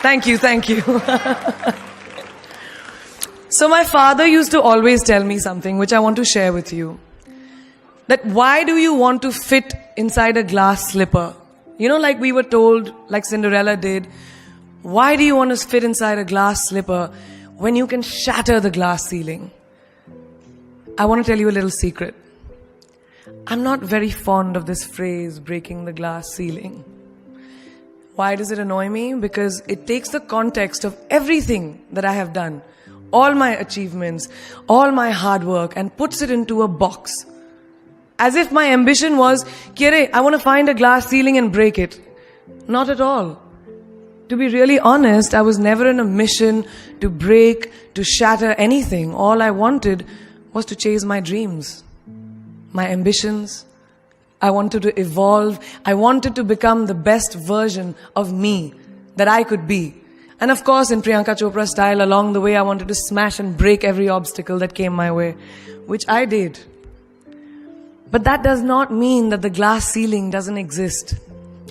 Thank you, thank you. So my father used to always tell me something which I want to share with you. That why do you want to fit inside a glass slipper? You know, like we were told, like Cinderella did, why do you want to fit inside a glass slipper when you can shatter the glass ceiling? I want to tell you a little secret. I'm not very fond of this phrase, breaking the glass ceiling. Why does it annoy me? Because it takes the context of everything that I have done, all my achievements, all my hard work, and puts it into a box. As if my ambition was, Kire, I want to find a glass ceiling and break it. Not at all. To be really honest, I was never in a mission to break, to shatter anything. All I wanted was to chase my dreams, my ambitions. I wanted to evolve. I wanted to become the best version of me that I could be. And of course, in Priyanka Chopra style, along the way, I wanted to smash and break every obstacle that came my way, which I did. But that does not mean that the glass ceiling doesn't exist.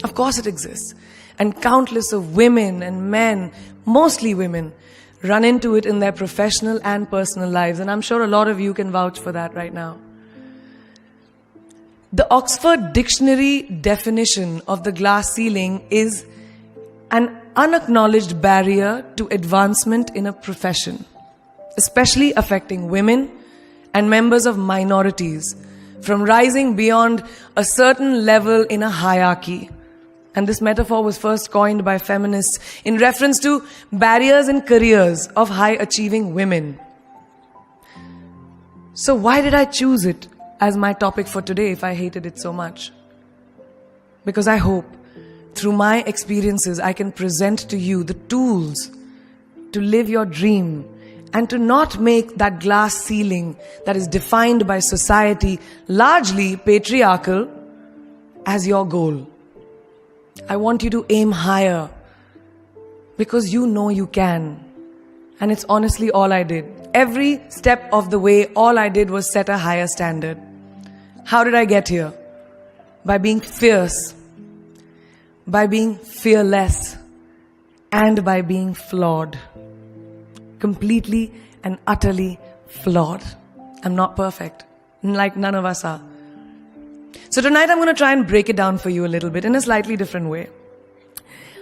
Of course it exists. And countless of women and men, mostly women, run into it in their professional and personal lives. And I'm sure a lot of you can vouch for that right now. The Oxford Dictionary definition of the glass ceiling is an unacknowledged barrier to advancement in a profession, especially affecting women and members of minorities from rising beyond a certain level in a hierarchy. And this metaphor was first coined by feminists in reference to barriers in careers of high-achieving women. So why did I choose it as my topic for today if I hated it so much? Because I hope through my experiences I can present to you the tools to live your dream and to not make that glass ceiling that is defined by society, largely patriarchal, as your goal. I want you to aim higher because you know you can. And it's honestly all I did. Every step of the way, all I did was set a higher standard. How did I get here? By being fierce, by being fearless, and by being flawed. Completely and utterly flawed. I'm not perfect, like none of us are. So tonight I'm going to try and break it down for you a little bit in a slightly different way.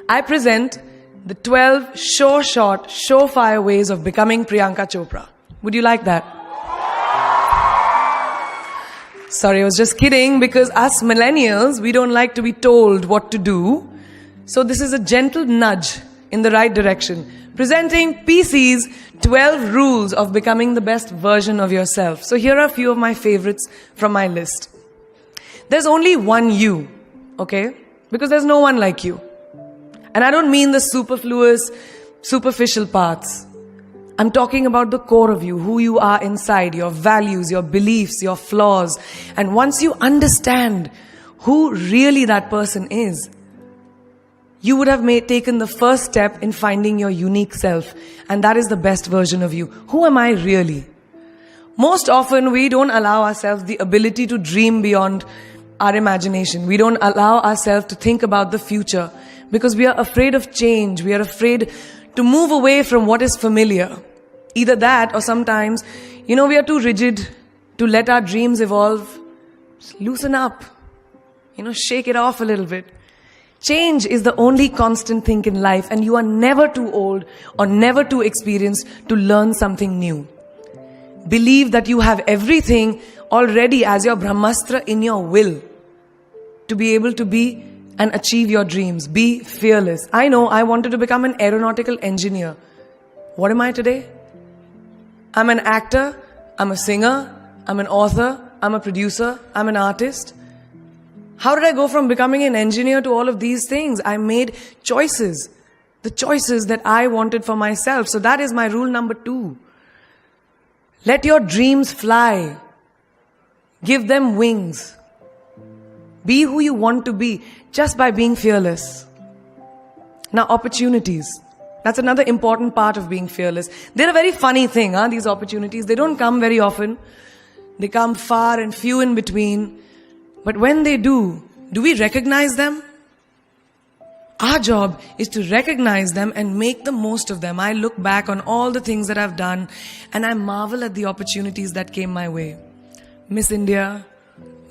I present the 12 sure-shot, surefire ways of becoming Priyanka Chopra. Would you like that? Sorry, I was just kidding, because us millennials, we don't like to be told what to do. So this is a gentle nudge in the right direction. Presenting PC's 12 rules of becoming the best version of yourself. So here are a few of my favorites from my list. There's only one you, okay? Because there's no one like you. And I don't mean the superfluous, superficial parts. I'm talking about the core of you, who you are inside, your values, your beliefs, your flaws. And once you understand who really that person is, you would have taken the first step in finding your unique self. And that is the best version of you. Who am I really? Most often, we don't allow ourselves the ability to dream beyond our imagination. We don't allow ourselves to think about the future because we are afraid of change. We are afraid to move away from what is familiar. Either that or sometimes, we are too rigid to let our dreams evolve. Just loosen up. Shake it off a little bit. Change is the only constant thing in life, and you are never too old or never too experienced to learn something new. Believe that you have everything already as your Brahmastra in your will to be able to be and achieve your dreams. Be fearless. I know I wanted to become an aeronautical engineer. What am I today? I'm an actor, I'm a singer, I'm an author, I'm a producer, I'm an artist. How did I go from becoming an engineer to all of these things? I made choices. The choices that I wanted for myself. So that is my rule number 2. Let your dreams fly. Give them wings. Be who you want to be just by being fearless. Now, opportunities. That's another important part of being fearless. They're a very funny thing, these opportunities. They don't come very often. They come far and few in between. But when they do we recognize them? Our job is to recognize them and make the most of them. I look back on all the things that I've done and I marvel at the opportunities that came my way. Miss India,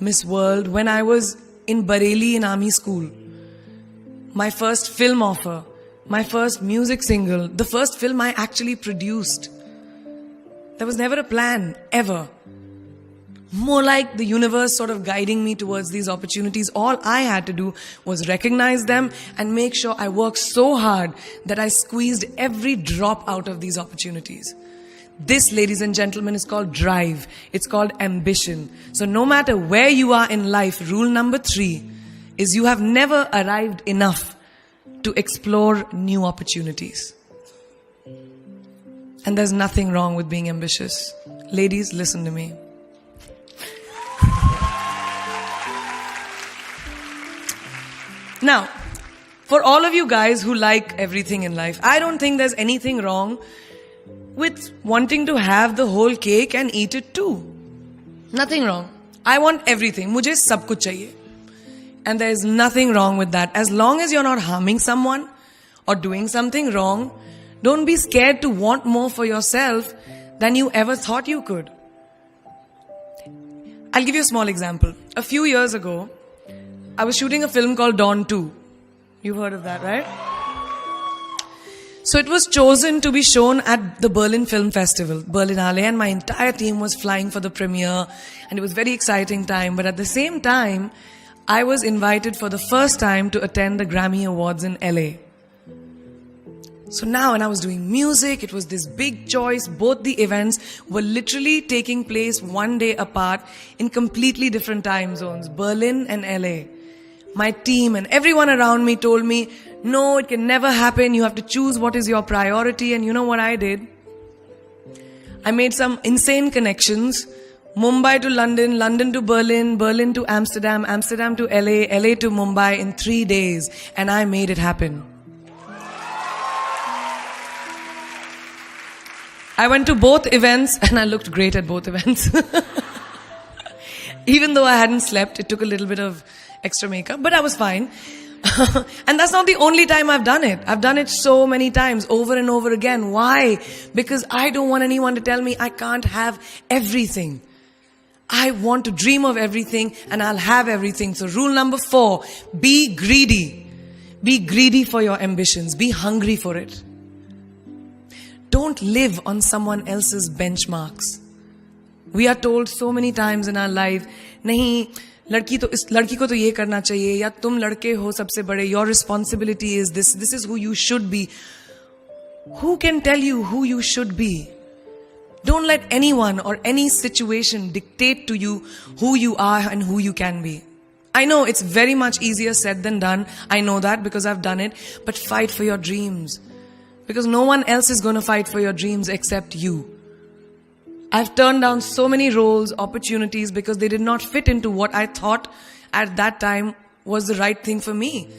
Miss World, when I was in Bareilly in army school, my first film offer, my first music single, the first film I actually produced. There was never a plan, ever. More like the universe sort of guiding me towards these opportunities. All I had to do was recognize them and make sure I worked so hard that I squeezed every drop out of these opportunities. This, ladies and gentlemen, is called drive. It's called ambition. So no matter where you are in life, rule number 3 is you have never arrived enough to explore new opportunities. And there's nothing wrong with being ambitious. Ladies, listen to me. Now, for all of you guys who like everything in life, I don't think there's anything wrong with wanting to have the whole cake and eat it too. Nothing wrong. I want everything. Mujhe sab kuch chahiye. And there is nothing wrong with that. As long as you're not harming someone or doing something wrong, don't be scared to want more for yourself than you ever thought you could. I'll give you a small example. A few years ago, I was shooting a film called Dawn 2. You've heard of that, right? So it was chosen to be shown at the Berlin Film Festival, Berlinale, and my entire team was flying for the premiere, and it was a very exciting time. But at the same time, I was invited for the first time to attend the Grammy Awards in LA. So now when I was doing music, it was this big choice. Both the events were literally taking place one day apart in completely different time zones, Berlin and LA. My team and everyone around me told me, no, it can never happen. You have to choose what is your priority. And you know what I did? I made some insane connections. Mumbai to London, London to Berlin, Berlin to Amsterdam, Amsterdam to LA, LA to Mumbai in 3 days. And I made it happen. I went to both events and I looked great at both events. Even though I hadn't slept, it took a little bit of extra makeup, but I was fine. And that's not the only time I've done it. I've done it so many times, over and over again. Why? Because I don't want anyone to tell me I can't have everything. I want to dream of everything and I'll have everything. So rule number 4, be greedy. Be greedy for your ambitions. Be hungry for it. Don't live on someone else's benchmarks. We are told so many times in our life, nahi, लड़की को तो ये करना चाहिए, या तुम लड़के हो सबसे बड़े, your responsibility is this is who you should be. Who can tell you who you should be? Don't let anyone or any situation dictate to you who you are and who you can be. I know it's very much easier said than done. I know that because I've done it. But fight for your dreams. Because no one else is going to fight for your dreams except you. I've turned down so many roles, opportunities, because they did not fit into what I thought at that time was the right thing for me.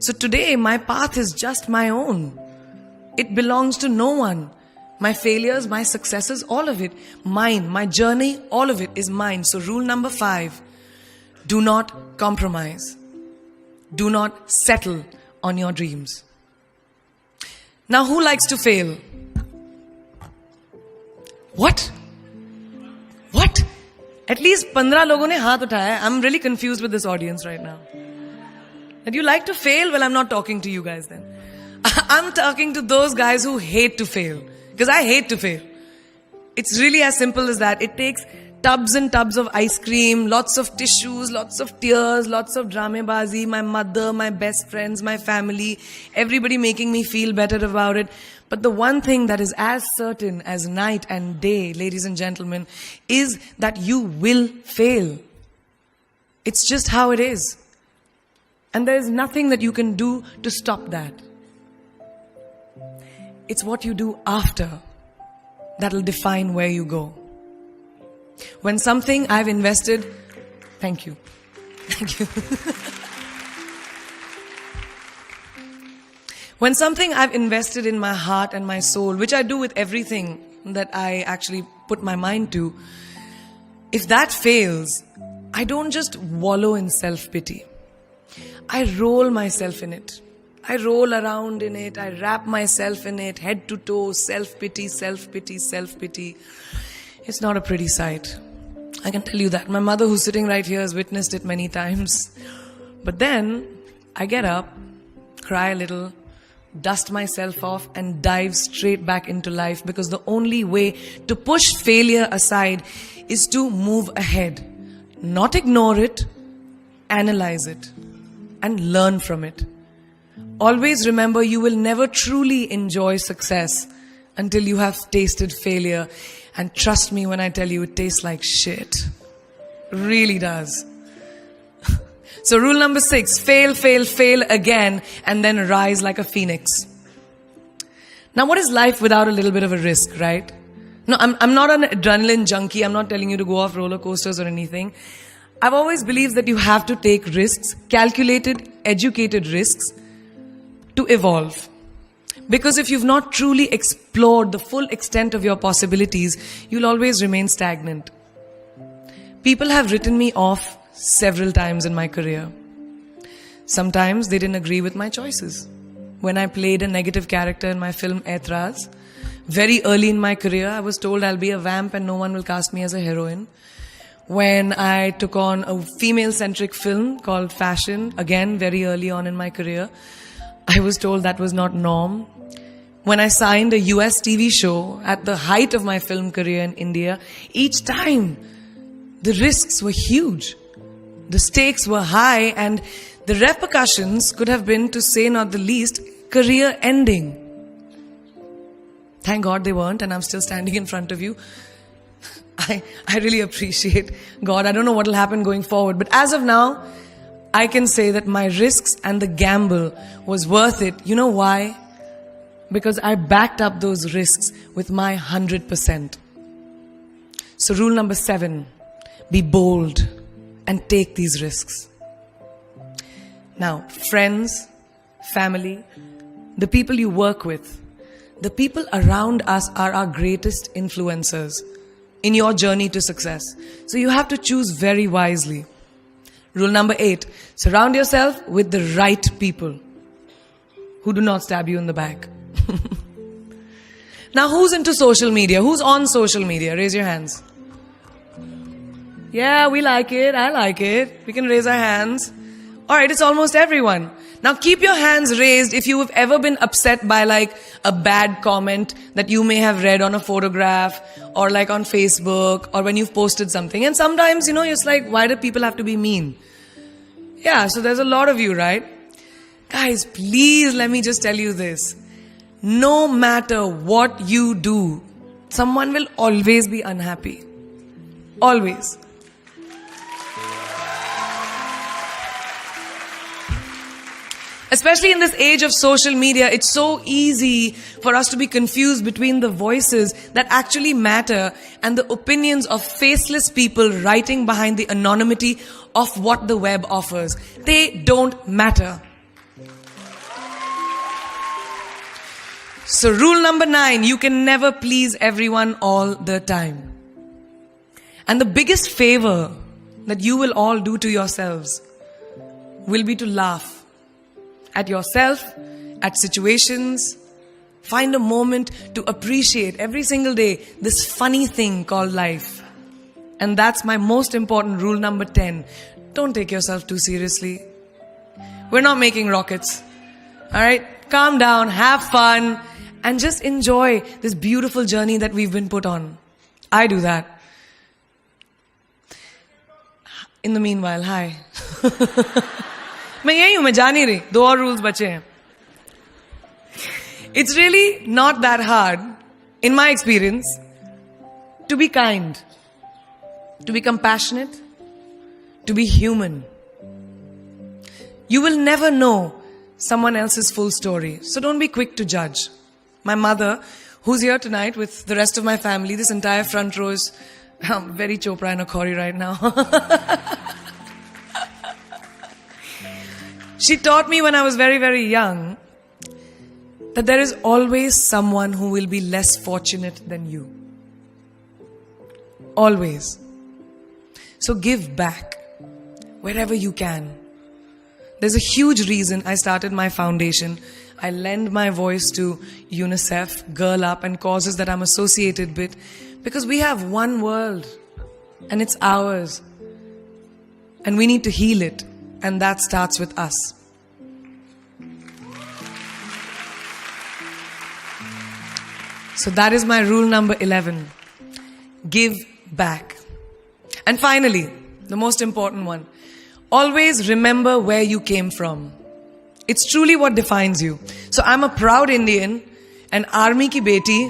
So today, my path is just my own. It belongs to no one. My failures, my successes, all of it, mine. My journey, all of it is mine. So rule number 5, do not compromise. Do not settle on your dreams. Now, who likes to fail? What? What? At least 15 लोगों ने हाथ उठाया है. I'm really confused with this audience right now. That you like to fail? Well, I'm not talking to you guys then. I'm talking to those guys who hate to fail. Because I hate to fail. It's really as simple as that. It takes tubs and tubs of ice cream, lots of tissues, lots of tears, lots of dramabazi, my mother, my best friends, my family, everybody making me feel better about it. But the one thing that is as certain as night and day, ladies and gentlemen, is that you will fail. It's just how it is. And there is nothing that you can do to stop that. It's what you do after that will define where you go. When something I've invested, thank you. Thank you. When something I've invested in my heart and my soul, which I do with everything that I actually put my mind to, if that fails, I don't just wallow in self-pity. I roll myself in it. I roll around in it. I wrap myself in it, head to toe, self-pity, self-pity, self-pity. It's not a pretty sight. I can tell you that. My mother, who's sitting right here, has witnessed it many times. But then I get up, cry a little, dust myself off and dive straight back into life, because the only way to push failure aside is to move ahead. Not ignore it, analyze it and learn from it. Always remember, you will never truly enjoy success until you have tasted failure. And trust me when I tell you, it tastes like shit. Really does. So rule number 6, fail, fail, fail again, and then rise like a phoenix. Now, what is life without a little bit of a risk, right? No, I'm not an adrenaline junkie. I'm not telling you to go off roller coasters or anything. I've always believed that you have to take risks, calculated, educated risks, to evolve. Because if you've not truly explored the full extent of your possibilities, you'll always remain stagnant. People have written me off several times in my career. Sometimes they didn't agree with my choices. When I played a negative character in my film Aitraz, very early in my career, I was told I'll be a vamp and no one will cast me as a heroine. When I took on a female-centric film called Fashion, again very early on in my career, I was told that was not norm. When I signed a US TV show at the height of my film career in India, each time the risks were huge. The stakes were high and the repercussions could have been, to say not the least, career ending. Thank God they weren't, and I'm still standing in front of you. I really appreciate God. I don't know what will happen going forward, but as of now, I can say that my risks and the gamble was worth it. You know why? Because I backed up those risks with my 100%. So rule number 7, be bold and take these risks. Now, friends, family, the people you work with, the people around us are our greatest influencers in your journey to success. So you have to choose very wisely. Rule number 8, surround yourself with the right people who do not stab you in the back. Now, who's into social media? Who's on social media? Raise your hands. Yeah, we like it. I like it. We can raise our hands. Alright, it's almost everyone. Now keep your hands raised if you have ever been upset by like a bad comment that you may have read on a photograph or like on Facebook or when you've posted something. And sometimes, it's like, why do people have to be mean? Yeah, so there's a lot of you, right? Guys, please let me just tell you this. No matter what you do, someone will always be unhappy. Always. Especially in this age of social media, it's so easy for us to be confused between the voices that actually matter and the opinions of faceless people writing behind the anonymity of what the web offers. They don't matter. So rule number 9, you can never please everyone all the time. And the biggest favor that you will all do to yourselves will be to laugh at yourself, at situations. Find a moment to appreciate every single day this funny thing called life. And that's my most important rule number 10. Don't take yourself too seriously. We're not making rockets. Alright? Calm down, have fun, and just enjoy this beautiful journey that we've been put on. I do that. In the meanwhile, hi. मैं यही हूँ, मैं जा नहीं रही. 2 और rules बचे हैं. It's really not that hard, in my experience, to be kind, to be compassionate, to be human. You will never know someone else's full story, so don't be quick to judge. My mother, who's here tonight with the rest of my family, this entire front row is very Chopra and Akhori right now. She taught me when I was very, very young that there is always someone who will be less fortunate than you. Always. So give back wherever you can. There's a huge reason I started my foundation. I lend my voice to UNICEF, Girl Up, and causes that I'm associated with, because we have one world and it's ours. And we need to heal it, and that starts with us. So that is my rule number 11. Give back. And finally, the most important one. Always remember where you came from. It's truly what defines you. So I'm a proud Indian, an army ki beti,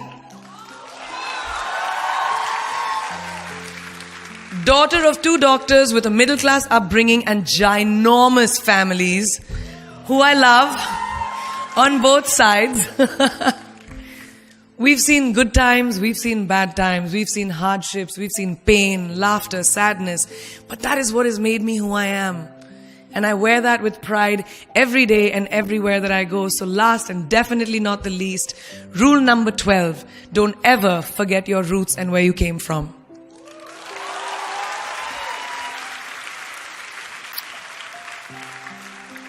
daughter of 2 doctors with a middle class upbringing and ginormous families who I love on both sides. We've seen good times, we've seen bad times, we've seen hardships, we've seen pain, laughter, sadness. But that is what has made me who I am. And I wear that with pride every day and everywhere that I go. So last and definitely not the least, rule number 12. Don't ever forget your roots and where you came from.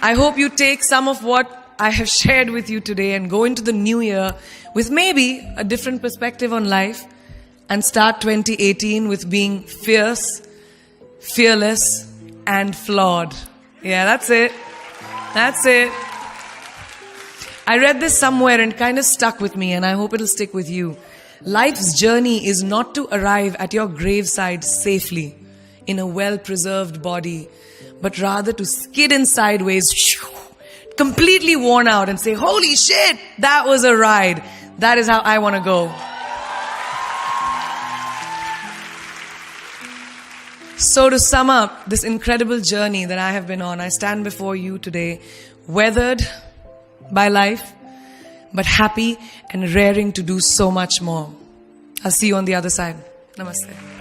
I hope you take some of what I have shared with you today and go into the new year with maybe a different perspective on life and start 2018 with being fierce, fearless, and flawed. Yeah, that's it. That's it. I read this somewhere and kind of stuck with me, and I hope it'll stick with you. Life's journey is not to arrive at your graveside safely in a well-preserved body, but rather to skid in sideways, completely worn out, and say, holy shit, that was a ride. That is how I want to go. So to sum up this incredible journey that I have been on, I stand before you today, weathered by life, but happy and raring to do so much more. I'll see you on the other side. Namaste.